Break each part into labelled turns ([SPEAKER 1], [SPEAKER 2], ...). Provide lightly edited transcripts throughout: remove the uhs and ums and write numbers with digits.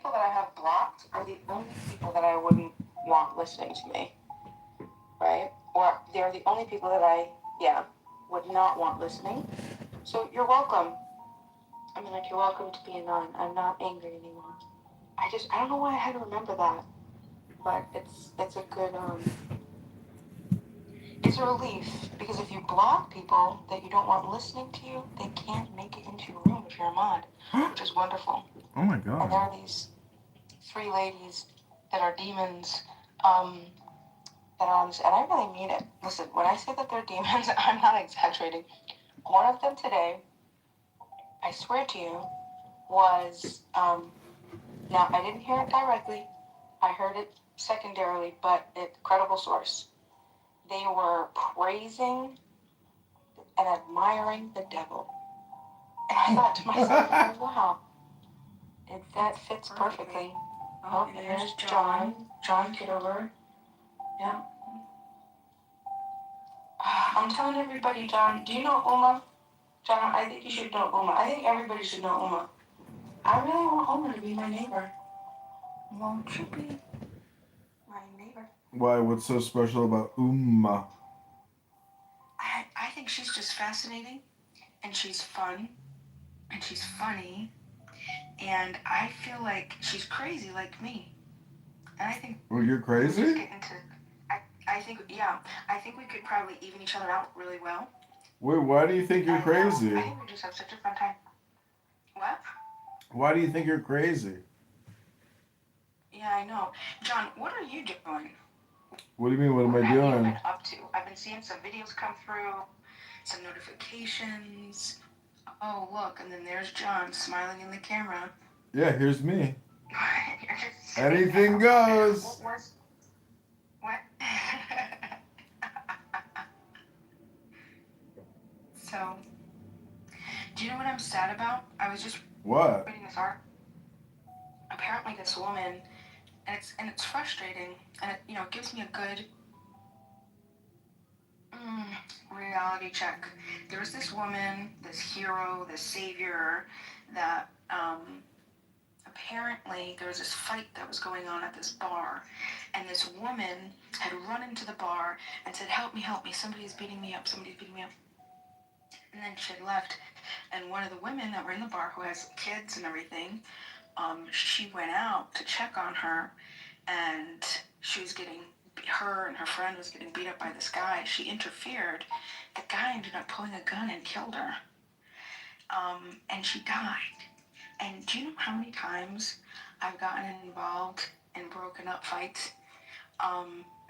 [SPEAKER 1] people that I have blocked are the only people that I wouldn't want listening to me, right? Or they're the only people that would not want listening. So you're welcome. I mean, like, you're welcome to be annoying. I'm not angry anymore. I don't know why I had to remember that, but it's a good, it's a relief, because if you block people that you don't want listening to you, they can't make it into your room if you're a mod, which is wonderful.
[SPEAKER 2] Oh my
[SPEAKER 1] And there
[SPEAKER 2] god.
[SPEAKER 1] are these three ladies that are demons, um, that are on this, and I really mean it. Listen, when I say that they're demons, I'm not exaggerating. One of them today, I swear to you, was, now I didn't hear it directly, I heard it secondarily, but it credible source. They were praising and admiring the devil. And I thought to myself, oh, wow, that fits perfectly. Oh, and there's John Kitover. Yeah. I'm telling everybody, John, do you know Uma? John, I think you should know Uma. I think everybody should know Uma. I really want Uma to be my neighbor. Won't you be my neighbor?
[SPEAKER 2] Why? What's so special about Umma?
[SPEAKER 1] I think she's just fascinating, and she's fun, and she's funny, and I feel like she's crazy like me. And I think
[SPEAKER 2] Well, you're
[SPEAKER 1] we would just
[SPEAKER 2] crazy?
[SPEAKER 1] get into. I think we could probably even each other out really well.
[SPEAKER 2] Wait, why do you think you're
[SPEAKER 1] I know. I
[SPEAKER 2] crazy?
[SPEAKER 1] think we just have such a fun time. What?
[SPEAKER 2] Why do you think you're crazy?
[SPEAKER 1] Yeah, I know. John, what are you doing?
[SPEAKER 2] What do you mean, what am
[SPEAKER 1] What
[SPEAKER 2] I
[SPEAKER 1] have you
[SPEAKER 2] doing?
[SPEAKER 1] been up to? I've been seeing some videos come through, some notifications. Oh, look, and then there's John smiling in the camera.
[SPEAKER 2] Yeah, here's me.
[SPEAKER 1] You're just sitting
[SPEAKER 2] Anything
[SPEAKER 1] there.
[SPEAKER 2] goes.
[SPEAKER 1] What? So, do you know what I'm sad about? I was just
[SPEAKER 2] What?
[SPEAKER 1] reading this art. Apparently, this woman, and it's frustrating, and it gives me a good reality check. There was this woman, this hero, this savior, that apparently there was this fight that was going on at this bar, and this woman had run into the bar and said, help me, somebody's beating me up, somebody's beating me up. And then she had left, and one of the women that were in the bar, who has kids and everything, she went out to check on her, and she was getting, her and her friend was getting beat up by this guy. She interfered. The guy ended up pulling a gun and killed her. And she died. And do you know how many times I've gotten involved in broken up fights?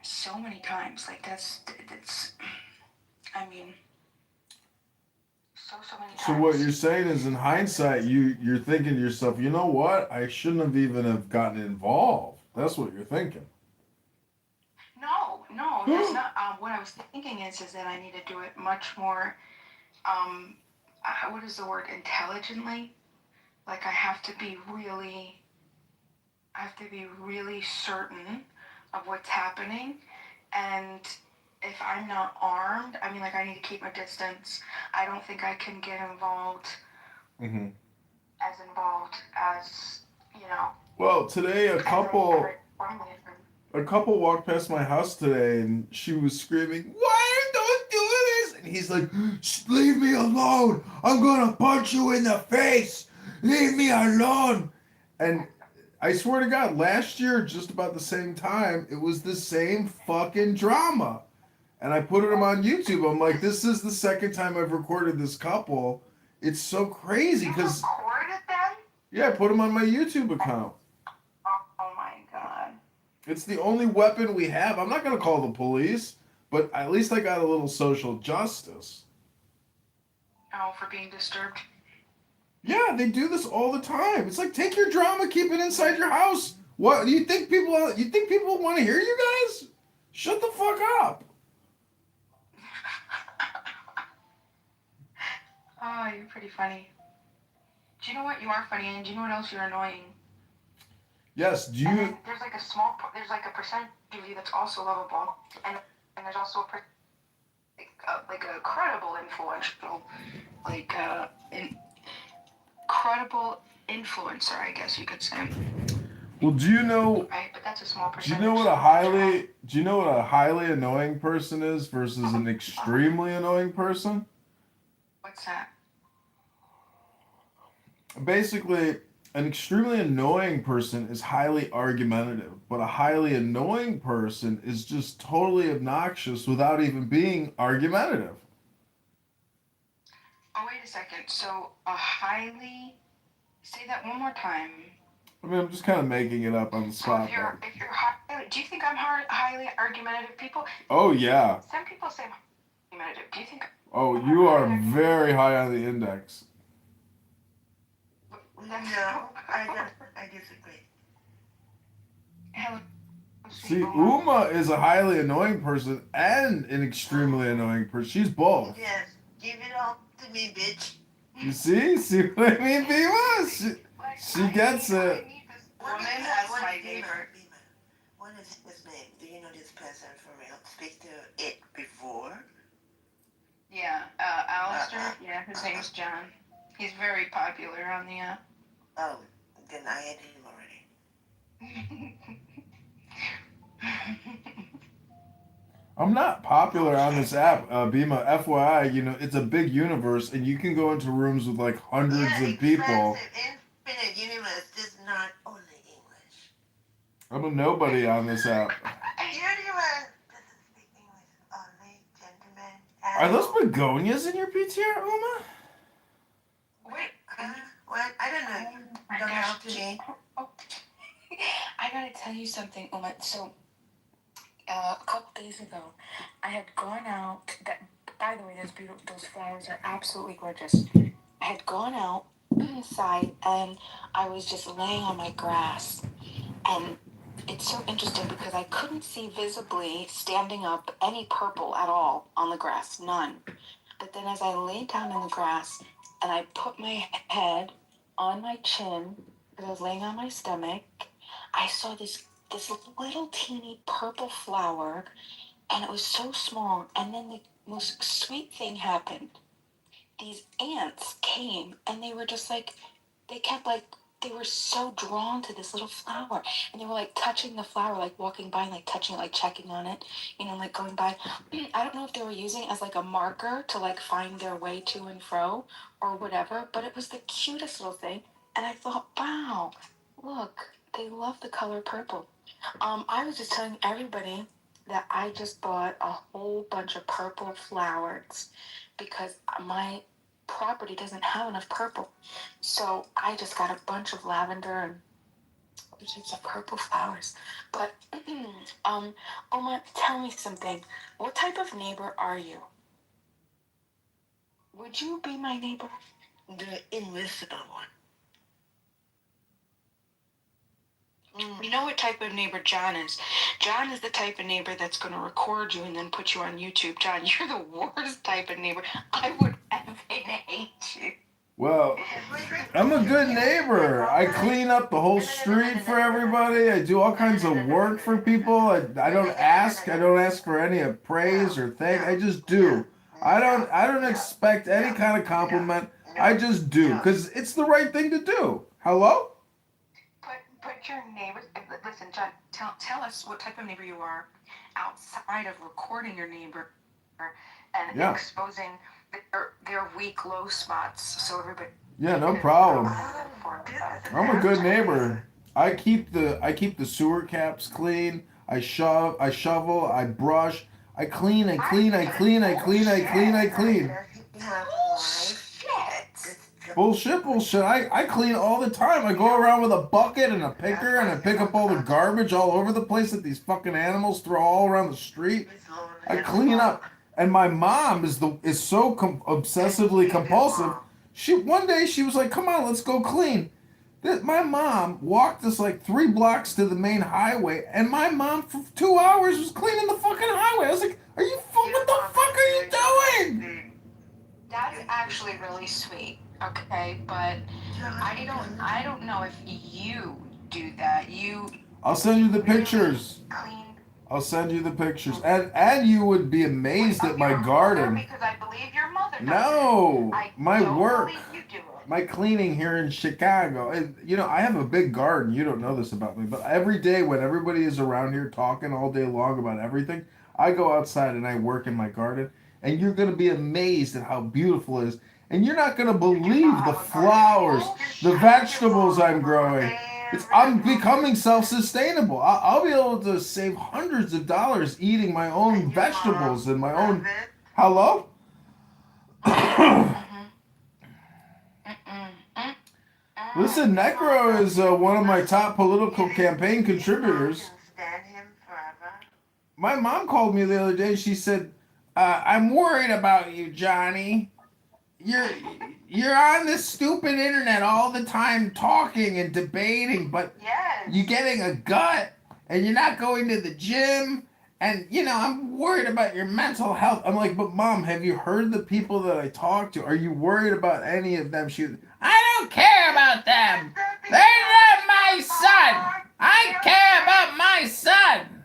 [SPEAKER 1] So many times. Like, that's, I mean, so many
[SPEAKER 2] So what
[SPEAKER 1] times.
[SPEAKER 2] you're saying is, in hindsight, you're thinking to yourself, you know what? I shouldn't have even have gotten involved. That's what you're thinking.
[SPEAKER 1] No, that's not. What I was thinking is that I need to do it much more. Um, what is the word? Intelligently. Like, I have to be really certain of what's happening, and if I'm not armed, I mean, like, I need to keep my distance. I don't think I can get involved
[SPEAKER 2] Mm-hmm.
[SPEAKER 1] as involved as you know.
[SPEAKER 2] Well, today
[SPEAKER 1] Every,
[SPEAKER 2] a couple walked past my house today, and she was screaming, "Why don't do this?" And he's like, "Leave me alone! I'm gonna punch you in the face! Leave me alone!" And I swear to God, last year, just about the same time, it was the same fucking drama. And I put them on YouTube. I'm like, this is the second time I've recorded this couple. It's so crazy
[SPEAKER 1] You
[SPEAKER 2] because,
[SPEAKER 1] recorded them?
[SPEAKER 2] yeah, I put them on my YouTube account.
[SPEAKER 1] Oh my god.
[SPEAKER 2] It's the only weapon we have. I'm not going to call the police, but at least I got a little social justice.
[SPEAKER 1] Oh, for being disturbed.
[SPEAKER 2] Yeah, they do this all the time. It's like, take your drama, keep it inside your house. What do you think people? You think people want to hear you guys? Shut the fuck up.
[SPEAKER 1] Oh, you're pretty funny. Do you know what? You are funny, and do you know what else you're annoying?
[SPEAKER 2] Yes. Do
[SPEAKER 1] And
[SPEAKER 2] you?
[SPEAKER 1] then there's like a percent of you that's also lovable, and there's also like a credible influential, incredible influencer, I guess you could say.
[SPEAKER 2] Well, do you know?
[SPEAKER 1] right? But that's a small
[SPEAKER 2] Do you know
[SPEAKER 1] percentage,
[SPEAKER 2] what
[SPEAKER 1] so
[SPEAKER 2] a
[SPEAKER 1] I'll try.
[SPEAKER 2] highly? Do you know what a highly annoying person is versus an extremely annoying person?
[SPEAKER 1] What's that?
[SPEAKER 2] Basically, an extremely annoying person is highly argumentative, but a highly annoying person is just totally obnoxious without even being argumentative.
[SPEAKER 1] Oh, wait a second. So a highly, say that one more time.
[SPEAKER 2] I mean, I'm just kind of making it up on the
[SPEAKER 1] So
[SPEAKER 2] spot, but
[SPEAKER 1] if you're highly, do you think I'm highly argumentative? People,
[SPEAKER 2] oh yeah,
[SPEAKER 1] some people say I'm argumentative. Do you think
[SPEAKER 2] oh
[SPEAKER 1] I'm
[SPEAKER 2] you
[SPEAKER 1] highly
[SPEAKER 2] are
[SPEAKER 1] argumentative?
[SPEAKER 2] very high on the index.
[SPEAKER 1] No, I disagree. Hello, sweet
[SPEAKER 2] See,
[SPEAKER 1] Uma.
[SPEAKER 2] Uma is a highly annoying person and an extremely annoying person. She's both.
[SPEAKER 1] Yes, give it all to me, bitch.
[SPEAKER 2] You see? See what I mean, Bima?
[SPEAKER 1] Like,
[SPEAKER 2] She gets
[SPEAKER 1] I
[SPEAKER 2] it.
[SPEAKER 1] need this woman as my neighbor. What is his name? Do you know this person for real? Speak to it before. Yeah, Alistair. Yeah, his name's John. He's very popular on the app. Oh, then I had him already.
[SPEAKER 2] I'm not popular on this app, Bima. FYI, you know, it's a big universe and you can go into rooms with like hundreds
[SPEAKER 1] Yeah,
[SPEAKER 2] of people.
[SPEAKER 1] expansive, infinite universe, just not only English.
[SPEAKER 2] I'm a nobody on this app.
[SPEAKER 1] Universe doesn't speak English, only gentlemen.
[SPEAKER 2] Are those
[SPEAKER 1] Hello.
[SPEAKER 2] begonias in your PTR, Uma?
[SPEAKER 1] Wait, what? I don't know. Don't help me. Oh, I gotta tell you something, Uma. So, a couple days ago, I had gone out. That, by the way, those beautiful, those flowers are absolutely gorgeous. I had gone out inside, and I was just laying on my grass, and it's so interesting because I couldn't see visibly standing up any purple at all on the grass, none. But then as I laid down in the grass and I put my head on my chin because I was laying on my stomach, I saw this little teeny purple flower, and it was so small. And then the most sweet thing happened. These ants came, and they were just like, they kept like, they were so drawn to this little flower, and they were like touching the flower, like walking by and like touching it, like checking on it, like going by. I don't know if they were using it as like a marker to like find their way to and fro or whatever, but it was the cutest little thing. And I thought, wow, look, they love the color purple. I was just telling everybody that I just bought a whole bunch of purple flowers because my property doesn't have enough purple. So I just got a bunch of lavender and just of purple flowers. But Oma, tell me something. What type of neighbor are you? Would you be my neighbor? The invisible one. You know what type of neighbor John is? John is the type of neighbor that's going to record you and then put you on YouTube. John, you're the worst type of neighbor. I would effing hate you.
[SPEAKER 2] Well, I'm a good neighbor. I clean up the whole street for everybody. I do all kinds of work for people. I don't ask. I don't ask for any praise or thank. I just do. I don't expect any kind of compliment. I just do because it's the right thing to do. Hello?
[SPEAKER 1] Put your neighbors. Listen, John. Tell us what type of neighbor you are, outside of recording your neighbor, and
[SPEAKER 2] Yeah.
[SPEAKER 1] exposing their weak low spots, so everybody.
[SPEAKER 2] Yeah, no problem. I'm a good neighbor. I keep the sewer caps clean. I shovel, I brush, I clean, I clean, I clean, I clean, I clean, I clean. Bullshit, bullshit. I clean all the time. I go around with a bucket and a picker and I pick up all the garbage all over the place that these fucking animals throw all around the street. I clean up. And my mom is so obsessively compulsive. One day she was like, "Come on, let's go clean." My mom walked us like 3 blocks to the main highway, and my mom for 2 hours was cleaning the fucking highway. I was like, what the fuck are you doing?"
[SPEAKER 1] That's actually really sweet. Okay, but I don't know if you do that.
[SPEAKER 2] I'll send you the
[SPEAKER 1] really
[SPEAKER 2] pictures.
[SPEAKER 1] clean.
[SPEAKER 2] I'll send you the pictures, and you would be amazed at my
[SPEAKER 1] Your mother,
[SPEAKER 2] garden.
[SPEAKER 1] because I believe your mother does
[SPEAKER 2] No,
[SPEAKER 1] it. I
[SPEAKER 2] my
[SPEAKER 1] don't
[SPEAKER 2] work.
[SPEAKER 1] believe you do it.
[SPEAKER 2] my cleaning here in Chicago, and I have a big garden. You don't know this about me, but every day when everybody is around here talking all day long about everything, I go outside and I work in my garden, and you're gonna be amazed at how beautiful it is. And you're not gonna
[SPEAKER 1] You do not
[SPEAKER 2] believe the
[SPEAKER 1] have a garden.
[SPEAKER 2] flowers, the
[SPEAKER 1] Bullshit.
[SPEAKER 2] vegetables I'm growing. I'm becoming self-sustainable. I'll be able to save hundreds of dollars eating my own
[SPEAKER 3] And your
[SPEAKER 2] vegetables
[SPEAKER 3] mom
[SPEAKER 2] and my
[SPEAKER 3] love
[SPEAKER 2] own.
[SPEAKER 3] it.
[SPEAKER 2] Hello?
[SPEAKER 1] Mm-hmm. Mm-mm.
[SPEAKER 2] Listen,
[SPEAKER 3] Your mom
[SPEAKER 2] Necro
[SPEAKER 3] loves
[SPEAKER 2] is
[SPEAKER 3] you.
[SPEAKER 2] one of my top political
[SPEAKER 3] You
[SPEAKER 2] campaign
[SPEAKER 3] think your mom
[SPEAKER 2] contributors.
[SPEAKER 3] can stand him forever?
[SPEAKER 2] My mom called me the other day. She said, "I'm worried about you, Johnny. You're you're on this stupid internet all the time, talking and debating, but you're
[SPEAKER 1] Yes.
[SPEAKER 2] getting a gut, and you're not going to the gym." And I'm worried about your mental health. I'm like, but mom, have you heard the people that I talk to? Are you worried about any of them? I don't care about them. They're not my son. I care about my son.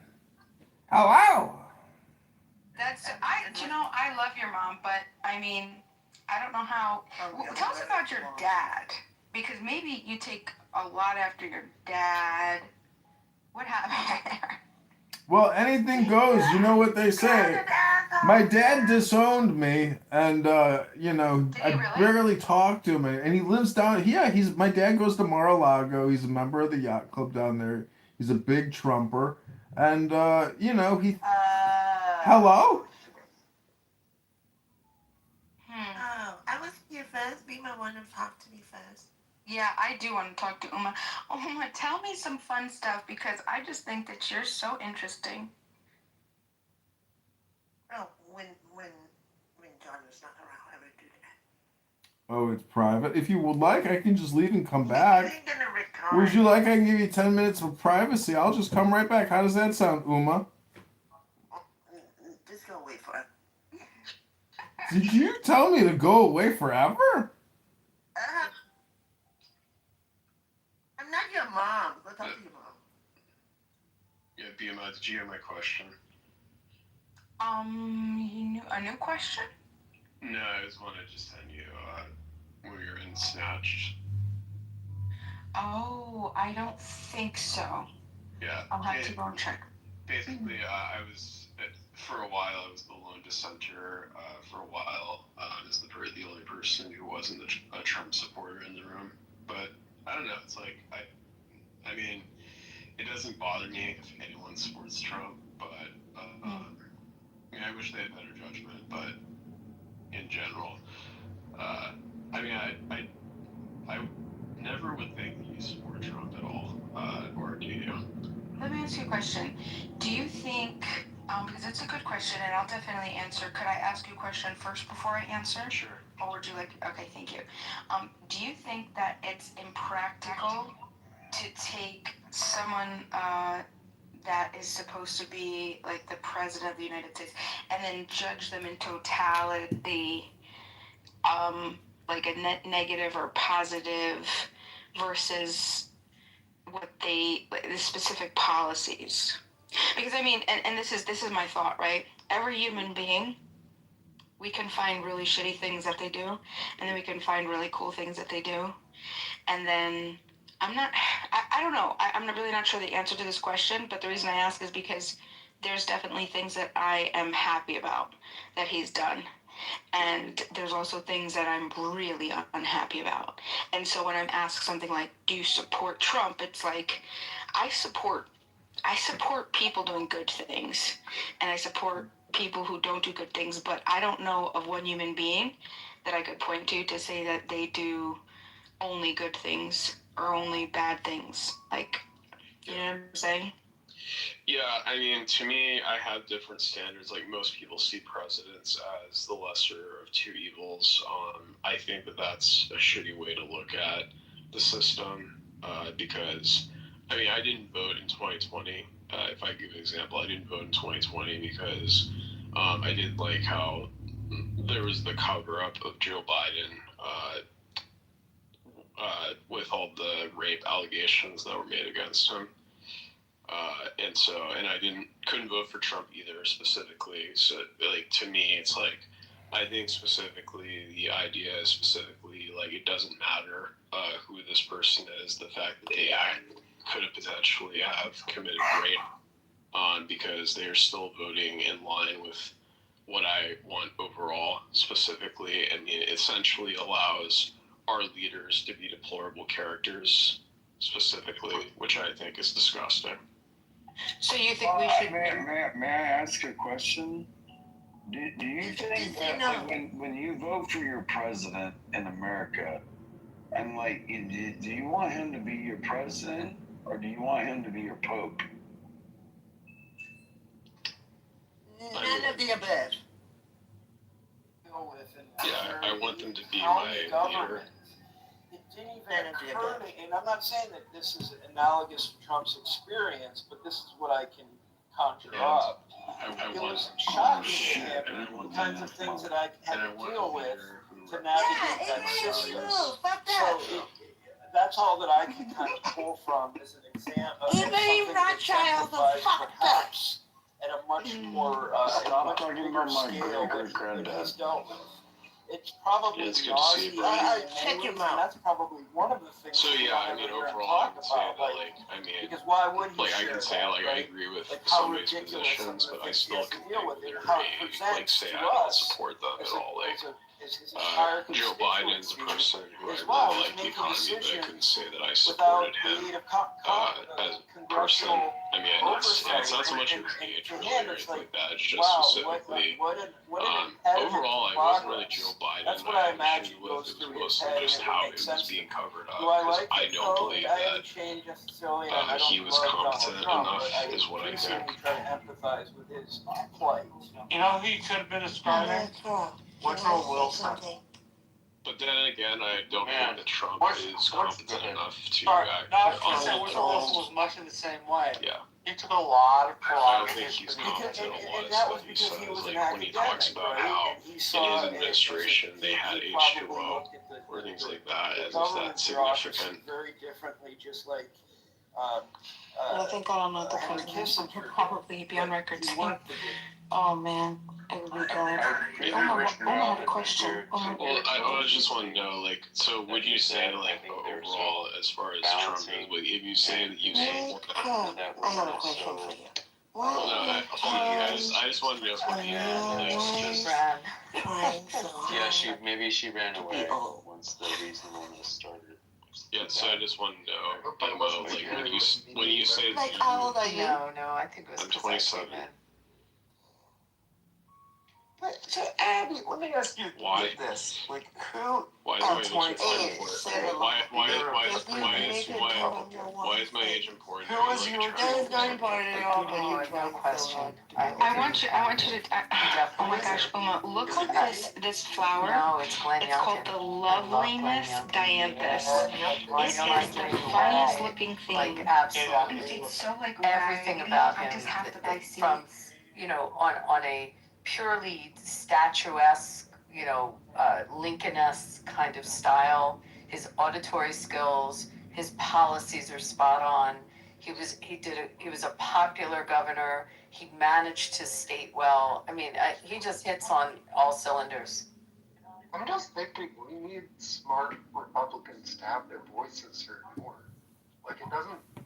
[SPEAKER 2] Hello?
[SPEAKER 1] I love your mom, but I mean, I don't know how. Tell us about your dad, because maybe you take a lot after your dad. What happened there?
[SPEAKER 2] Well, anything goes. You know what they say. My dad disowned me, and
[SPEAKER 1] Did he
[SPEAKER 2] I
[SPEAKER 1] really?
[SPEAKER 2] barely talk to him. And he lives down. Yeah, he's my dad goes to Mar-a-Lago. He's a member of the yacht club down there. He's a big trumper, and he. Hello.
[SPEAKER 1] Hmm.
[SPEAKER 3] Oh, I was here first. Be my one to talk to me first.
[SPEAKER 1] Yeah, I do want to talk to Uma. Uma, tell me some fun stuff because I just think that you're so interesting.
[SPEAKER 3] Oh, when John was not around, I would do that.
[SPEAKER 2] Oh, it's private. If you would like, I can just leave and come
[SPEAKER 3] You
[SPEAKER 2] back.
[SPEAKER 3] ain't gonna
[SPEAKER 2] Would
[SPEAKER 3] record.
[SPEAKER 2] you like? I can give you 10 minutes of privacy. I'll just come right back. How does that sound, Uma?
[SPEAKER 3] Just go wait for it.
[SPEAKER 2] Did you tell me to go away forever?
[SPEAKER 3] Uh, I'm not your mom. Go talk to your mom.
[SPEAKER 4] Yeah, BMI, did you hear my question?
[SPEAKER 1] A new question?
[SPEAKER 4] No, I was wanting to just send you where you're in Snatched.
[SPEAKER 1] Oh, I don't think so.
[SPEAKER 4] Yeah.
[SPEAKER 1] I'll have to go and check.
[SPEAKER 4] Basically, I was, for a while, I was the lone dissenter. For a while, as the only person who wasn't a Trump supporter in the room. But I don't know. It's like, I mean, it doesn't bother me if anyone supports Trump, but I wish they had better judgment. But in general, I mean, I never would think that you support Trump at all, or do you?
[SPEAKER 1] Let me ask you a question. Do you think, because it's a good question and I'll definitely answer, could I ask you a question first before I answer?
[SPEAKER 4] Sure.
[SPEAKER 1] Or would you like, okay, thank you. Do you think that it's impractical to take someone that is supposed to be like the president of the United States and then judge them in totality, like a negative or positive versus what the specific policies? Because I mean, and this is my thought, right? Every human being, we can find really shitty things that they do, and then we can find really cool things that they do, and then I don't know. I'm really not sure the answer to this question, but the reason I ask is because there's definitely things that I am happy about that he's done. And there's also things that I'm really unhappy about. And so when I'm asked something like, "Do you support Trump?" It's like, I support I support people doing good things, and I support people who don't do good things. But I don't know of one human being that I could point to say that they do only good things or only bad things. Like, you know what I'm saying?
[SPEAKER 4] Yeah, I mean, to me, I have different standards. Like most people see presidents as the lesser of two evils. I think that that's a shitty way to look at the system because, I mean, I didn't vote in 2020. If I give an example, I didn't vote in 2020 because I didn't like how there was the cover up of Joe Biden with all the rape allegations that were made against him. And I couldn't vote for Trump either specifically. So like to me, it's like I think specifically the idea is specifically like it doesn't matter who this person is. The fact that they could have potentially have committed rape on because they are still voting in line with what I want overall. Specifically, I mean, it essentially allows our leaders to be deplorable characters. Specifically, which I think is disgusting.
[SPEAKER 1] So you think we should?
[SPEAKER 5] May I ask a question? Do you think that like, when you vote for your president in America, and like, do you want him to be your president or do you want him to be your pope?
[SPEAKER 3] None of the above.
[SPEAKER 4] Yeah, I want them to be my leader.
[SPEAKER 6] It didn't even occur to me, and I'm not saying that this is analogous to Trump's experience, but this is what I can conjure up. It was shocking to him the kinds of things that I had to deal with to navigate that system. So that's all that I can kind of pull from as an example.
[SPEAKER 3] Even Rothschild was fucked up.
[SPEAKER 6] Perhaps at a much more much bigger scale than he's dealt with. It's probably
[SPEAKER 4] Yeah, it's good to see you,
[SPEAKER 6] nauseating,
[SPEAKER 3] check your
[SPEAKER 6] and
[SPEAKER 3] mouth.
[SPEAKER 6] that's probably one of the things.
[SPEAKER 4] So yeah, I mean, overall, I can say that, like, I mean,
[SPEAKER 6] because why would he
[SPEAKER 4] like, I
[SPEAKER 6] share
[SPEAKER 4] can say,
[SPEAKER 6] that,
[SPEAKER 4] like, I
[SPEAKER 6] right?
[SPEAKER 4] agree with
[SPEAKER 6] Like how
[SPEAKER 4] some of his
[SPEAKER 6] ridiculous
[SPEAKER 4] positions,
[SPEAKER 6] some of
[SPEAKER 4] but
[SPEAKER 6] the
[SPEAKER 4] I
[SPEAKER 6] things he
[SPEAKER 4] still
[SPEAKER 6] has to
[SPEAKER 4] can
[SPEAKER 6] deal with and
[SPEAKER 4] literally,
[SPEAKER 6] how it
[SPEAKER 4] like,
[SPEAKER 6] presents
[SPEAKER 4] say
[SPEAKER 6] to
[SPEAKER 4] I don't
[SPEAKER 6] us
[SPEAKER 4] support them
[SPEAKER 6] as
[SPEAKER 4] at all. Like,
[SPEAKER 6] his entire
[SPEAKER 4] Joe Biden is a
[SPEAKER 6] constituency
[SPEAKER 4] person who I
[SPEAKER 6] as well,
[SPEAKER 4] really like the
[SPEAKER 6] making
[SPEAKER 4] economy, but I
[SPEAKER 6] decisions
[SPEAKER 4] couldn't say that I
[SPEAKER 6] without
[SPEAKER 4] supported
[SPEAKER 6] the
[SPEAKER 4] him
[SPEAKER 6] aid of
[SPEAKER 4] as a person.
[SPEAKER 6] congressional
[SPEAKER 4] I mean, it's not so much
[SPEAKER 6] oversight,
[SPEAKER 4] of
[SPEAKER 6] and
[SPEAKER 4] age
[SPEAKER 6] to
[SPEAKER 4] really
[SPEAKER 6] him
[SPEAKER 4] or
[SPEAKER 6] it's
[SPEAKER 4] anything
[SPEAKER 6] like,
[SPEAKER 4] like that. It's just
[SPEAKER 6] wow,
[SPEAKER 4] specifically.
[SPEAKER 6] what an impediment
[SPEAKER 4] Overall,
[SPEAKER 6] to
[SPEAKER 4] I wasn't really
[SPEAKER 6] progress.
[SPEAKER 4] Joe Biden.
[SPEAKER 6] That's what I
[SPEAKER 4] had an
[SPEAKER 6] imagine
[SPEAKER 4] issue with.
[SPEAKER 6] goes
[SPEAKER 4] It was
[SPEAKER 6] through his
[SPEAKER 4] mostly
[SPEAKER 6] head,
[SPEAKER 4] just
[SPEAKER 6] and it
[SPEAKER 4] how it
[SPEAKER 6] makes
[SPEAKER 4] was
[SPEAKER 6] sense to
[SPEAKER 4] being
[SPEAKER 6] me.
[SPEAKER 4] covered up.
[SPEAKER 6] Do I
[SPEAKER 4] Because
[SPEAKER 6] like
[SPEAKER 4] I
[SPEAKER 6] him?
[SPEAKER 4] don't
[SPEAKER 6] No,
[SPEAKER 4] believe
[SPEAKER 6] I
[SPEAKER 4] that
[SPEAKER 6] haven't changed necessarily, and I
[SPEAKER 4] he
[SPEAKER 6] don't
[SPEAKER 4] was
[SPEAKER 6] love Donald
[SPEAKER 4] competent
[SPEAKER 6] Trump,
[SPEAKER 4] enough,
[SPEAKER 6] but I
[SPEAKER 4] is what I
[SPEAKER 6] increasingly
[SPEAKER 4] think.
[SPEAKER 6] try to empathize with his plight.
[SPEAKER 7] You know who could have been a starter? Woodrow Wilson.
[SPEAKER 4] But then again, I don't think that Trump is competent enough to
[SPEAKER 7] Sorry,
[SPEAKER 4] act
[SPEAKER 7] no, I was gonna say
[SPEAKER 4] on
[SPEAKER 7] Woodrow Wilson was much in the same way.
[SPEAKER 4] Yeah.
[SPEAKER 7] He took a lot of
[SPEAKER 4] I don't
[SPEAKER 7] pride in
[SPEAKER 4] think
[SPEAKER 7] his
[SPEAKER 4] he's
[SPEAKER 7] position.
[SPEAKER 4] competent on a lot
[SPEAKER 6] And
[SPEAKER 4] of
[SPEAKER 6] that was
[SPEAKER 4] stuff he
[SPEAKER 6] because he
[SPEAKER 4] says.
[SPEAKER 6] was an
[SPEAKER 4] Like when he talks
[SPEAKER 6] academic,
[SPEAKER 4] about
[SPEAKER 6] right?
[SPEAKER 4] how
[SPEAKER 6] And he
[SPEAKER 4] in
[SPEAKER 6] saw
[SPEAKER 4] his administration they had
[SPEAKER 6] he
[SPEAKER 4] H2O
[SPEAKER 6] probably looked at
[SPEAKER 4] or things like
[SPEAKER 6] the
[SPEAKER 4] that, as if
[SPEAKER 6] government
[SPEAKER 4] that's
[SPEAKER 6] bureaucracy
[SPEAKER 4] significant.
[SPEAKER 6] very differently, just like
[SPEAKER 1] Well, I think on another
[SPEAKER 6] Henry
[SPEAKER 1] president would
[SPEAKER 6] Kissinger
[SPEAKER 1] probably be on record
[SPEAKER 6] he
[SPEAKER 1] saying,
[SPEAKER 6] worked with it.
[SPEAKER 1] "Oh man, it would be good." Oma had a question.
[SPEAKER 4] Well, I just want to know, like, so would you say, like, overall, as far as Trump is, if you say that you support him?
[SPEAKER 1] I have a question for you.
[SPEAKER 4] Well, no, I just want to know from you, like, just,
[SPEAKER 7] Ran.
[SPEAKER 8] Yeah, maybe she ran away once the reasonableness started.
[SPEAKER 4] yeah, so I just want to know, Emma, like, when you say
[SPEAKER 1] Like,
[SPEAKER 4] that
[SPEAKER 1] how old are you?
[SPEAKER 7] No, I think it was
[SPEAKER 4] I'm
[SPEAKER 7] because
[SPEAKER 4] 27.
[SPEAKER 7] I came in.
[SPEAKER 3] But so Abby, let me ask you
[SPEAKER 4] Why?
[SPEAKER 3] this: like, who?
[SPEAKER 4] why is
[SPEAKER 3] Oh,
[SPEAKER 4] my age
[SPEAKER 3] 28,
[SPEAKER 4] important?
[SPEAKER 3] say
[SPEAKER 4] Why
[SPEAKER 3] Why
[SPEAKER 4] is my age important?
[SPEAKER 3] Who was your? That is not important at all. But
[SPEAKER 7] Oh,
[SPEAKER 3] you
[SPEAKER 7] no
[SPEAKER 3] tried so
[SPEAKER 7] question.
[SPEAKER 3] hard.
[SPEAKER 1] I want you to. Oh my gosh, Uma, look at this flower.
[SPEAKER 7] No, it's Glenn
[SPEAKER 1] It's called
[SPEAKER 7] Youngkin.
[SPEAKER 1] the Loveliness Dianthus. It is the funniest looking
[SPEAKER 7] Like
[SPEAKER 1] thing.
[SPEAKER 7] absolutely.
[SPEAKER 1] It's so like
[SPEAKER 7] Everything
[SPEAKER 1] raggedy.
[SPEAKER 7] about
[SPEAKER 1] I
[SPEAKER 7] him,
[SPEAKER 1] just have to
[SPEAKER 7] like,
[SPEAKER 1] like see.
[SPEAKER 7] from on a purely statuesque, Lincoln-esque kind of style. His auditory skills, his policies are spot on. He was a popular governor. He managed his state well. I mean, he just hits on all cylinders.
[SPEAKER 9] I'm just thinking we need smart Republicans to have their voices heard more. Like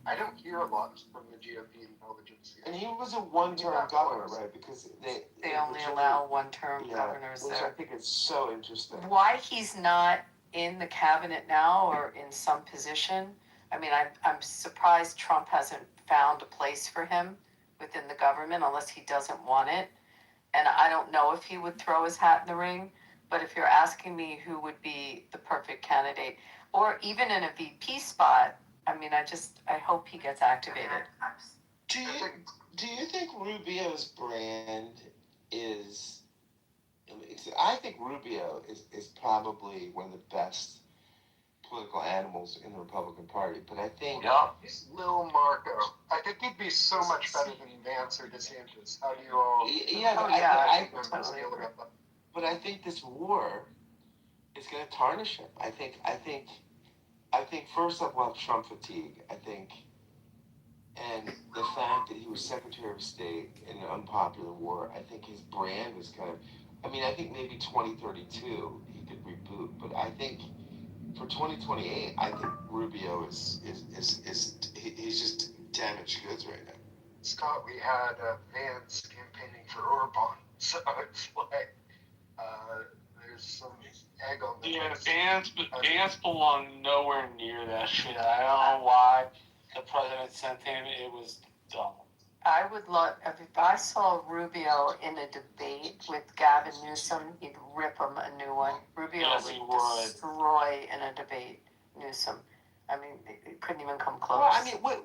[SPEAKER 9] I don't hear a lot from the GOP intelligence.
[SPEAKER 10] And he was a one-term governor, right? Because
[SPEAKER 7] They only allow one-term
[SPEAKER 10] yeah,
[SPEAKER 7] governors
[SPEAKER 10] which I
[SPEAKER 7] there.
[SPEAKER 10] think is so interesting.
[SPEAKER 7] Why he's not in the cabinet now or in some position? I mean, I'm surprised Trump hasn't found a place for him within the government unless he doesn't want it. And I don't know if he would throw his hat in the ring. But if you're asking me who would be the perfect candidate, or even in a VP spot, I mean, I hope he gets activated.
[SPEAKER 10] Do you think Rubio's brand is? I think Rubio is probably one of the best political animals in the Republican Party, but I think
[SPEAKER 9] He's Lil Marco. I think he'd be so much better than Vance or DeSantis. How do you all?
[SPEAKER 10] yeah,
[SPEAKER 7] Oh,
[SPEAKER 10] but
[SPEAKER 7] yeah,
[SPEAKER 10] I
[SPEAKER 7] totally agree.
[SPEAKER 10] but I think this war is going to tarnish him. I think first off, we'll have Trump fatigue. And the fact that he was Secretary of State in an unpopular war, I think his brand is kind of I mean, I think maybe 2032 he could reboot, but I think for 2028, I think Rubio he's just damaged goods right now.
[SPEAKER 9] Scott, we had Vance campaigning for Orban, so it's like there's some egg on the
[SPEAKER 8] Yeah, Vance belonged nowhere near that shit. I don't know why the president sent him. It was dumb. I would love, if I saw Rubio in a debate with Gavin Newsom, he'd rip him a new one. Rubio would destroy in a debate Newsom. I mean, it couldn't even come close.
[SPEAKER 10] Well, I mean, what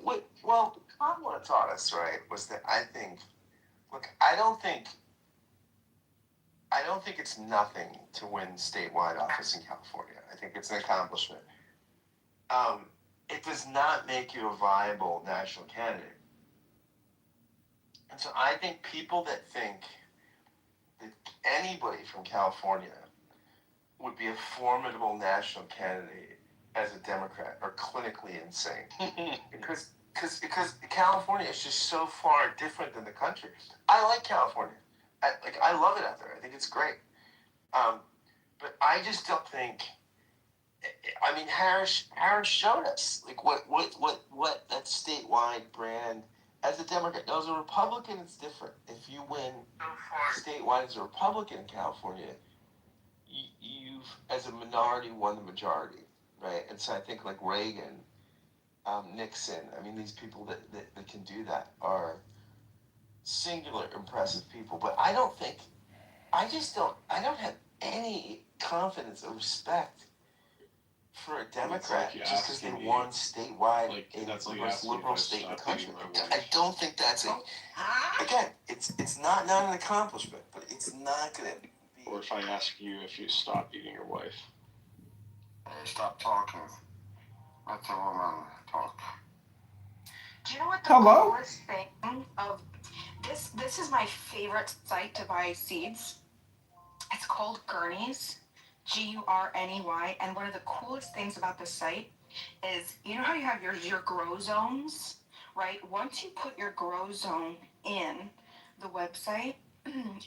[SPEAKER 10] Kamala taught us, right, was that I think, look, I don't think it's nothing to win statewide office in California. I think it's an accomplishment. It does not make you a viable national candidate. And so I think people that think that anybody from California would be a formidable national candidate as a Democrat are clinically insane. because California is just so far different than the country. I like California. I love it out there. I think it's great. But I just don't think. I mean, Harris showed us like what that statewide brand as a Democrat. Now, as a Republican, it's different. If you win statewide as a Republican in California, you've as a minority won the majority, right? And so I think like Reagan, Nixon. I mean, these people that can do that are singular impressive people. But I don't have any confidence or respect for a Democrat just because they won statewide in the most liberal state in the country. I don't think that's again, it's not an accomplishment, but it's not going to be.
[SPEAKER 4] Or if I ask you if you stop beating your wife.
[SPEAKER 9] Stop talking. Let the woman talk.
[SPEAKER 1] Do you know what the
[SPEAKER 2] Hello?
[SPEAKER 1] coolest thing of this is my favorite site to buy seeds. It's called Gurney's, Gurney, and one of the coolest things about this site is, you know how you have your grow zones, right? Once you put your grow zone in the website,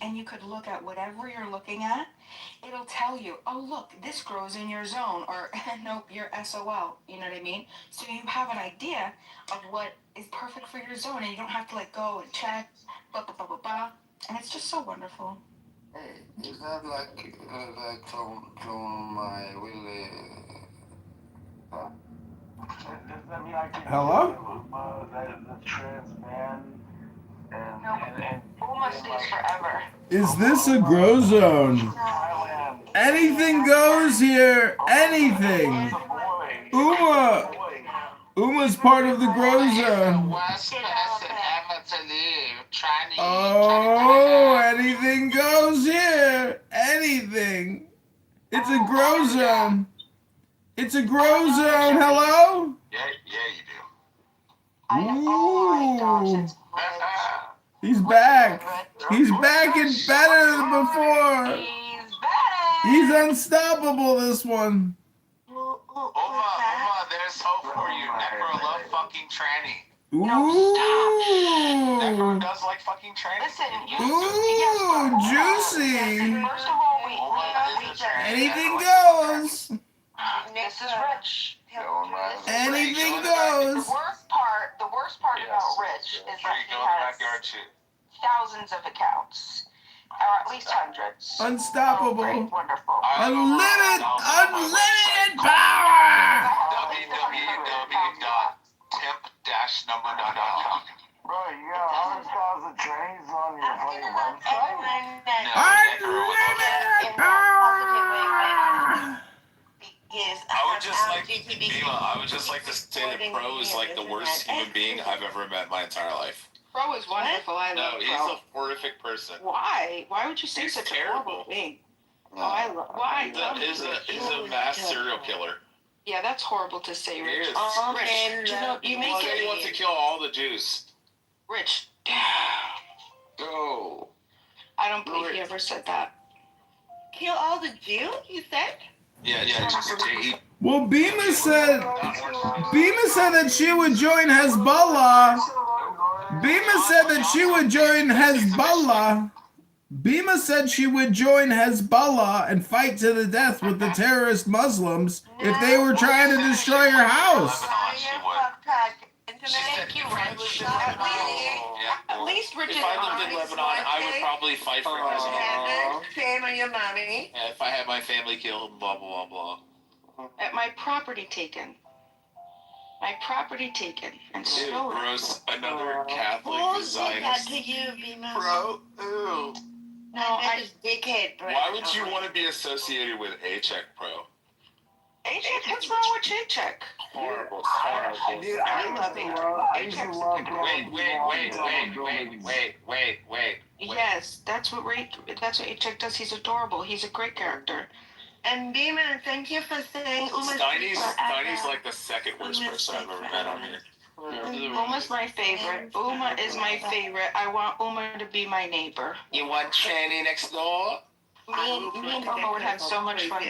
[SPEAKER 1] and you could look at whatever you're looking at, it'll tell you, oh look, this grows in your zone, or nope, you're SOL, you know what I mean? So you have an idea of what is perfect for your zone, and you don't have to like go and check, blah, blah, blah, blah, blah. And it's just so wonderful.
[SPEAKER 9] Hey, is that like from my Willie? Does that mean I can
[SPEAKER 2] Hello?
[SPEAKER 9] the trans man and
[SPEAKER 1] Uma stays forever.
[SPEAKER 2] Is this a grow zone?
[SPEAKER 9] Thailand?
[SPEAKER 2] Anything goes here. Anything. Uma's part of the grow zone. Oh, anything goes here. Anything. It's a grow zone. It's a grow zone. Hello?
[SPEAKER 9] Yeah, you do.
[SPEAKER 2] Ooh. He's back. He's back and better than before. He's unstoppable, this one.
[SPEAKER 9] Uma, there's hope for you. Necro love fucking tranny.
[SPEAKER 2] Ooh.
[SPEAKER 9] Necro does like fucking tranny.
[SPEAKER 1] Listen,
[SPEAKER 2] Ooh, juicy.
[SPEAKER 1] First of all, we
[SPEAKER 2] Anything goes.
[SPEAKER 1] This is Rich.
[SPEAKER 2] Anything goes.
[SPEAKER 1] The worst part about Rich is that he has thousands of accounts, or at least hundreds.
[SPEAKER 2] Unstoppable.
[SPEAKER 1] Great, wonderful.
[SPEAKER 2] Unlimited power.
[SPEAKER 9] www.temp-number.com. Bro, you got 100,000 trains on your fucking website?
[SPEAKER 2] Unlimited power.
[SPEAKER 8] I would just like to say that Pro is like the worst human being I've ever met in my entire life.
[SPEAKER 1] Pro is wonderful. I love
[SPEAKER 8] No, he's
[SPEAKER 1] Pro.
[SPEAKER 8] a horrific person.
[SPEAKER 1] Why? Why would you say
[SPEAKER 8] He's
[SPEAKER 1] such
[SPEAKER 8] terrible.
[SPEAKER 1] a horrible thing? Oh, I love. Why?
[SPEAKER 8] He's a mass serial killer.
[SPEAKER 1] Yeah, that's horrible to say,
[SPEAKER 8] He
[SPEAKER 1] Rich.
[SPEAKER 8] is.
[SPEAKER 1] Rich, you make
[SPEAKER 8] He
[SPEAKER 1] it.
[SPEAKER 8] wants to kill all the Jews.
[SPEAKER 1] Rich.
[SPEAKER 8] Go.
[SPEAKER 1] I don't believe he ever said that. Kill all the Jews? You said?
[SPEAKER 8] Yeah.
[SPEAKER 2] Well, Bima said that she would join Hezbollah. Bima said that she would join Hezbollah. Bima said she would join Hezbollah and fight to the death with the terrorist Muslims if they were trying to destroy her house.
[SPEAKER 1] Thank you, Rich. At least Rich is
[SPEAKER 11] If I lived in Lebanon, I would probably fight for Hezbollah.
[SPEAKER 3] Shame on your mommy.
[SPEAKER 11] Yeah, if I had my family killed, blah, blah, blah, blah.
[SPEAKER 1] At my property taken. My property taken and
[SPEAKER 11] Ew,
[SPEAKER 1] stolen.
[SPEAKER 11] gross. Another Catholic
[SPEAKER 3] Who said that
[SPEAKER 11] Zionist.
[SPEAKER 3] to you, Bima?
[SPEAKER 11] Bro, ew.
[SPEAKER 1] No,
[SPEAKER 3] That is dickhead, bro.
[SPEAKER 11] Why would you want to be associated with A-Check, bro?
[SPEAKER 1] A-check? What's wrong with A-check?
[SPEAKER 11] Horrible, horrible.
[SPEAKER 5] Dude, I used to love
[SPEAKER 11] Wait.
[SPEAKER 1] Yes, that's what A-check does. He's adorable. He's a great character.
[SPEAKER 3] And Bima, thank you for saying
[SPEAKER 11] Steiny's like the second worst person I've ever met on here.
[SPEAKER 1] Uma's my favorite. Uma is my favorite. I want Uma to be my neighbor.
[SPEAKER 11] You want Tranny next door?
[SPEAKER 1] Me and Uma would have so much fun.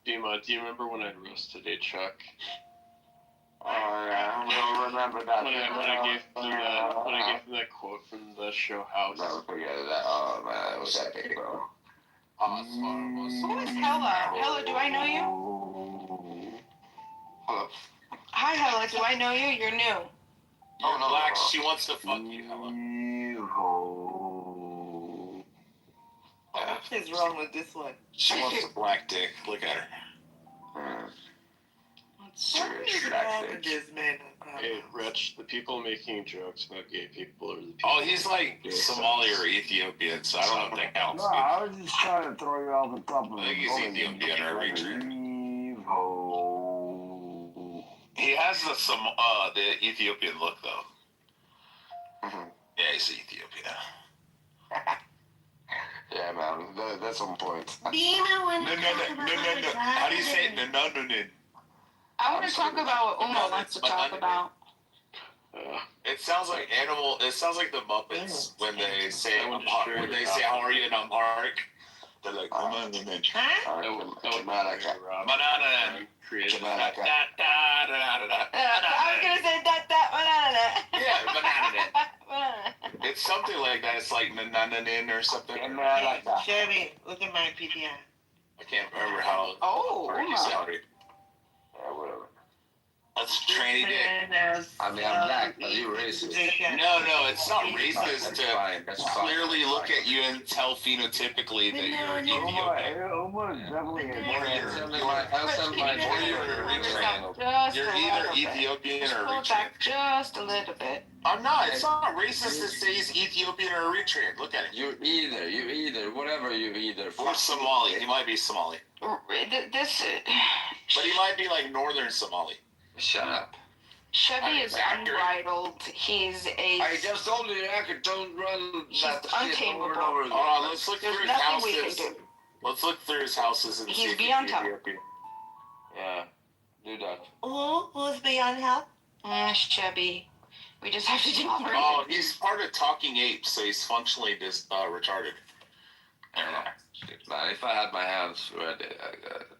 [SPEAKER 4] Dima, do you remember when I roasted a Chuck?
[SPEAKER 5] Oh yeah, I don't remember that.
[SPEAKER 4] When I gave him that quote from the show House.
[SPEAKER 10] Never forget that. Oh man, it was epic, bro.
[SPEAKER 1] Who is Hella? Hella, do I know you?
[SPEAKER 10] Hello.
[SPEAKER 1] Hi, Hella. Do I know you? You're new.
[SPEAKER 11] You're black. She wants to fuck you, Hella.
[SPEAKER 3] What is wrong with this one?
[SPEAKER 11] She wants a black dick. Look at her.
[SPEAKER 3] What is wrong with this man?
[SPEAKER 4] Hey, Rich, the people making jokes about gay people are the people.
[SPEAKER 11] Oh, he's like Somali or Ethiopian, so I don't know if that counts.
[SPEAKER 5] No, I was just trying to throw you off the top of
[SPEAKER 11] I think he's Ethiopian or Eritrean. He has the Ethiopian look though. Yeah, he's Ethiopian.
[SPEAKER 10] Yeah, man, that's on point.
[SPEAKER 3] Bima, when
[SPEAKER 11] No. How do you say it? No.
[SPEAKER 1] I want to talk about what Uma wants to talk about.
[SPEAKER 11] It sounds like animal. It sounds like the Muppets when they say how are you in Amharic. They're like banana.
[SPEAKER 3] I was gonna say that banana.
[SPEAKER 11] Yeah, banana. It's something like that. It's like nanananin or something.
[SPEAKER 3] Chevy, look at my PTR.
[SPEAKER 11] I can't remember how.
[SPEAKER 1] Oh,
[SPEAKER 11] You sound it.
[SPEAKER 10] Yeah, whatever.
[SPEAKER 11] That's tranny dick.
[SPEAKER 10] I mean, I'm black, but you're racist.
[SPEAKER 11] No, it's not racist
[SPEAKER 10] That's
[SPEAKER 11] to
[SPEAKER 10] fine. That's fine.
[SPEAKER 11] clearly look at you and tell phenotypically that you're Ethiopian. You're either Ethiopian or
[SPEAKER 1] Pull it
[SPEAKER 11] Eritrean.
[SPEAKER 1] back just a little bit.
[SPEAKER 11] I'm not. It's not racist to say he's Ethiopian or Eritrean. Look at it.
[SPEAKER 10] You're either, whatever you're either.
[SPEAKER 11] Or Somali. He might be Somali.
[SPEAKER 1] This
[SPEAKER 11] But he might be like northern Somali.
[SPEAKER 10] Shut up.
[SPEAKER 1] Chevy is unbridled. He's a.
[SPEAKER 10] I just told you I don't run that shit over and over again.
[SPEAKER 11] Hold on, let's look through
[SPEAKER 1] There's
[SPEAKER 11] his
[SPEAKER 1] nothing we can
[SPEAKER 11] houses.
[SPEAKER 1] do.
[SPEAKER 11] Let's look through his houses and see
[SPEAKER 1] He's
[SPEAKER 11] if he's
[SPEAKER 1] beyond help.
[SPEAKER 11] Ethiopian.
[SPEAKER 10] Yeah, do that.
[SPEAKER 3] Who's beyond help?
[SPEAKER 1] Chevy. We just have to do it.
[SPEAKER 11] Oh, he's part of Talking Apes, so he's functionally retarded. I don't know.
[SPEAKER 10] Man, if I had my hands ready,